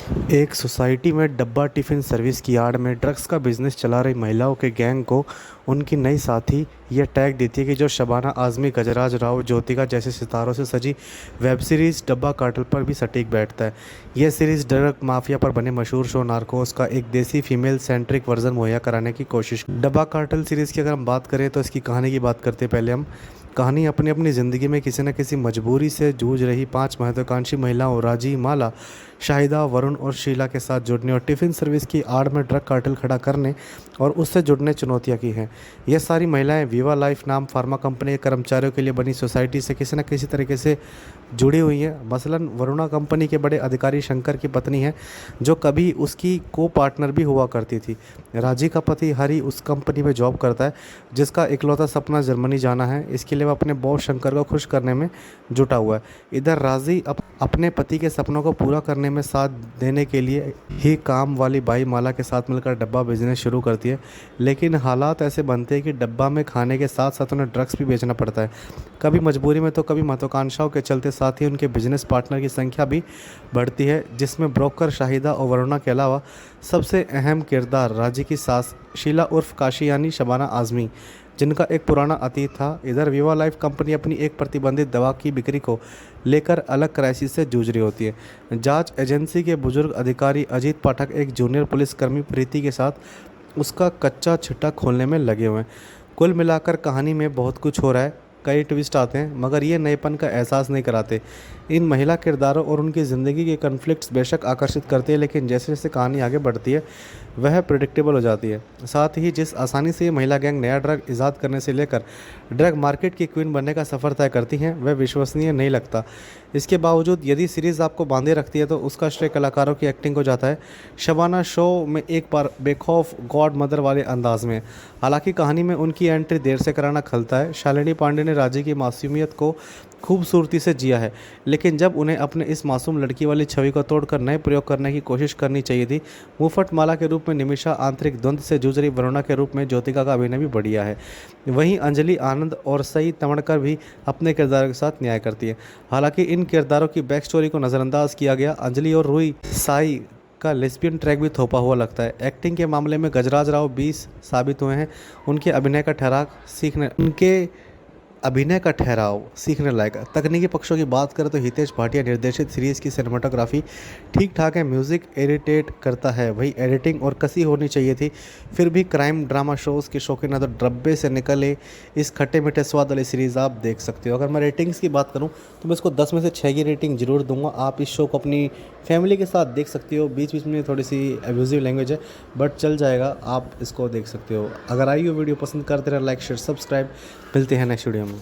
एक सोसाइटी में डब्बा टिफ़िन सर्विस की आड़ में ड्रग्स का बिजनेस चला रही महिलाओं के गैंग को उनकी नई साथी यह टैग देती है कि जो शबाना आज़मी, गजराज राव, ज्योतिका जैसे सितारों से सजी वेब सीरीज़ डब्बा कार्टेल पर भी सटीक बैठता है। यह सीरीज़ ड्रग माफिया पर बने मशहूर शो नार्कोस का एक देसी फीमेल सेंट्रिक वर्जन मुहैया कराने की कोशिश। डब्बा कार्टेल सीरीज़ की अगर हम बात करें तो इसकी कहानी की बात करते पहले हम कहानी अपनी अपनी ज़िंदगी में किसी न किसी मजबूरी से जूझ रही 5 महत्वाकांक्षी महिलाओं राजी, माला, शाहिदा, वरुण और शीला के साथ जुड़ने और टिफ़िन सर्विस की आड़ में ड्रग कार्टेल खड़ा करने और उससे जुड़ने चुनौतियां की हैं। ये सारी महिलाएं वीवा लाइफ नाम फार्मा कंपनी के कर्मचारियों के लिए बनी सोसाइटी से किसी न किसी तरीके से जुड़ी हुई हैं। मसलन वरुणा कंपनी के बड़े अधिकारी शंकर की पत्नी है, जो कभी उसकी को पार्टनर भी हुआ करती थी। राजी का पति हरी उस कंपनी में जॉब करता है जिसका इकलौता सपना जर्मनी जाना है। इसके लिए वह अपने बॉस शंकर को खुश करने में जुटा हुआ है। इधर राजी अपने पति के सपनों को पूरा करने में साथ देने के लिए ही काम वाली बाई माला के साथ मिलकर डब्बा बिजनेस शुरू करती है। लेकिन हालात ऐसे बनते हैं कि डब्बा में खाने के साथ साथ उन्हें ड्रग्स भी बेचना पड़ता है, कभी मजबूरी में तो कभी महत्वाकांक्षाओं के चलते। साथ ही उनके बिजनेस पार्टनर की संख्या भी बढ़ती है, जिसमें ब्रोकर शाहिदा और वरुणा के अलावा सबसे अहम किरदार राजी की सास शीला उर्फ काशी यानी शबाना आज़मी, जिनका एक पुराना अतीत था। इधर वीवा लाइफ कंपनी अपनी एक प्रतिबंधित दवा की बिक्री को लेकर अलग क्राइसिस से जूझ रही होती है। जांच एजेंसी के बुजुर्ग अधिकारी अजीत पाठक एक जूनियर पुलिसकर्मी प्रीति के साथ उसका कच्चा छिट्टा खोलने में लगे हुए हैं। कुल मिलाकर कहानी में बहुत कुछ हो रहा है, कई ट्विस्ट आते हैं, मगर ये नएपन का एहसास नहीं कराते। इन महिला किरदारों और उनकी ज़िंदगी के कन्फ्लिक्ट्स बेशक आकर्षित करते हैं, लेकिन जैसे जैसे कहानी आगे बढ़ती है वह प्रिडिक्टेबल हो जाती है। साथ ही जिस आसानी से ये महिला गैंग नया ड्रग ईजाद करने से लेकर ड्रग मार्केट की क्वीन बनने का सफ़र तय करती हैं, वह विश्वसनीय नहीं लगता। इसके बावजूद यदि सीरीज़ आपको बांधे रखती है तो उसका श्रेय कलाकारों की एक्टिंग को जाता है। शबाना शो में एक बार बेखौफ गॉड मदर वाले अंदाज में, हालांकि कहानी में उनकी एंट्री देर से कराना खलता है। शालिनी पांडे ने राजी की मासूमियत को खूबसूरती से जिया है, लेकिन जब उन्हें अपने इस मासूम लड़की वाली छवि को तोड़कर नए प्रयोग करने की कोशिश करनी चाहिए थी। मुफ्त माला के रूप में निमिषा, आंतरिक द्वंद्व से जूझ रही वरुणा के रूप में ज्योतिका का अभिनय भी बढ़िया है। वहीं अंजलि आनंद और सई तमड़कर भी अपने किरदारों के साथ न्याय करती है। हालांकि इन किरदारों की बैक स्टोरी को नज़रअंदाज किया गया। अंजलि और रूही साई का लेस्बियन ट्रैक भी थोपा हुआ लगता है। एक्टिंग के मामले में गजराज राव 20 साबित हुए हैं। उनके अभिनय का ठहराव सीखने लायक है। तकनीकी पक्षों की बात करें तो हितेश भाटिया निर्देशित सीरीज़ की सिनेमाटोग्राफी ठीक ठाक है, म्यूज़िक इरिटेट करता है, वही एडिटिंग और कसी होनी चाहिए थी। फिर भी क्राइम ड्रामा शोज़ के शौकीन है तो डब्बे से निकले इस खट्टे मीठे स्वाद वाली सीरीज़ आप देख सकते हो। अगर मैं रेटिंग्स की बात करूँ तो मैं इसको 10 में से 6 की रेटिंग जरूर दूंगा। आप इस शो को अपनी फैमिली के साथ देख सकते हो। बीच बीच में थोड़ी सी एब्यूजिव लैंग्वेज है, बट चल जाएगा, आप इसको देख सकते हो। अगर आई हो वीडियो पसंद करते रहे, लाइक शेयर सब्सक्राइब। मिलते हैं नेक्स्ट वीडियो में।